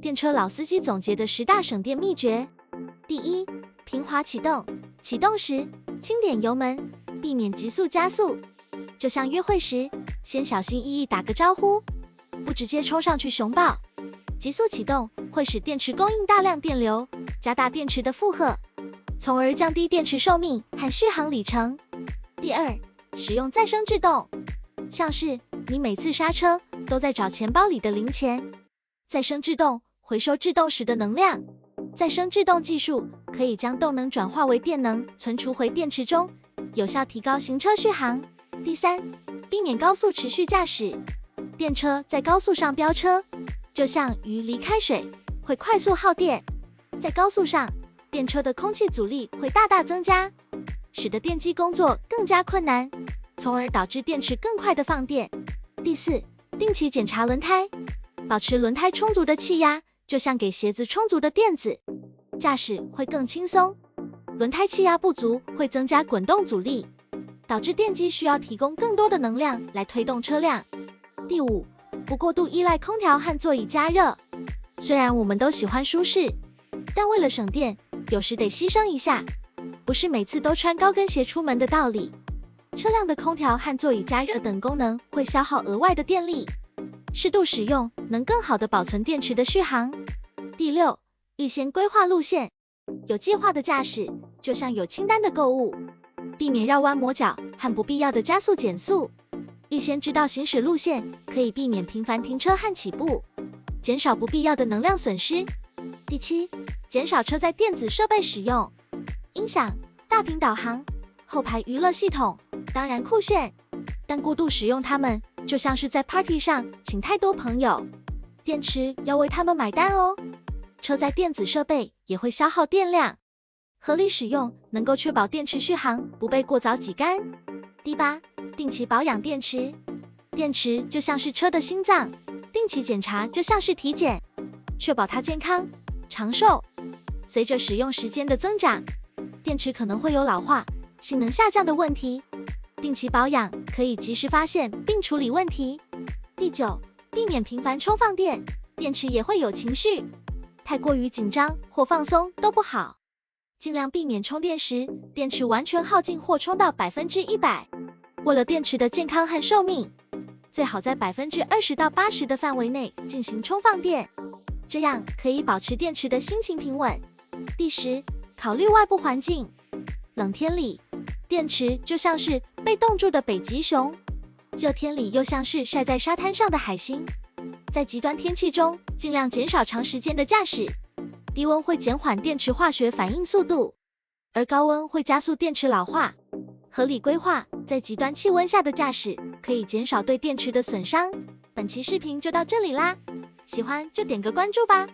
电车老司机总结的10大省电秘诀。第一，平滑启动。启动时，轻点油门，避免急速加速。就像约会时，先小心翼翼打个招呼，不直接冲上去熊抱。急速启动会使电池供应大量电流，加大电池的负荷，从而降低电池寿命和续航里程。第二，使用再生制动。像是你每次刹车都在找钱包里的零钱，再生制动回收制动时的能量。再生制动技术可以将动能转化为电能，存储回电池中，有效提高行车续航。第三，避免高速持续驾驶。电车在高速上飙车，就像鱼离开水，会快速耗电。在高速上，电车的空气阻力会大大增加，使得电机工作更加困难，从而导致电池更快的放电。第四，定期检查轮胎。保持轮胎充足的气压，就像给鞋子充足的垫子，驾驶会更轻松。轮胎气压不足会增加滚动阻力，导致电机需要提供更多的能量来推动车辆。第五，不过度依赖空调和座椅加热。虽然我们都喜欢舒适，但为了省电，有时得牺牲一下，不是每次都穿高跟鞋出门的道理。车辆的空调和座椅加热等功能会消耗额外的电力，适度使用能更好的保存电池的续航。第六，预先规划路线。有计划的驾驶就像有清单的购物，避免绕弯抹角和不必要的加速减速。预先知道行驶路线，可以避免频繁停车和起步，减少不必要的能量损失。第七，减少车载电子设备使用。音响、大屏导航、后排娱乐系统当然酷炫，但过度使用它们就像是在 party 上请太多朋友，电池要为他们买单哦。车载电子设备也会消耗电量，合理使用能够确保电池续航不被过早挤干。第八，定期保养电池。电池就像是车的心脏，定期检查就像是体检，确保它健康长寿。随着使用时间的增长，电池可能会有老化、性能下降的问题，定期保养可以及时发现并处理问题。第九，避免频繁充放电。电池也会有情绪，太过于紧张或放松都不好，尽量避免充电时电池完全耗尽或充到100%。为了电池的健康和寿命，最好在20%到80%的范围内进行充放电，这样可以保持电池的心情平稳。第10，考虑外部环境。冷天里，电池就像是被冻住的北极熊，热天里又像是晒在沙滩上的海星。在极端天气中，尽量减少长时间的驾驶。低温会减缓电池化学反应速度，而高温会加速电池老化。合理规划在极端气温下的驾驶，可以减少对电池的损伤。本期视频就到这里啦，喜欢就点个关注吧。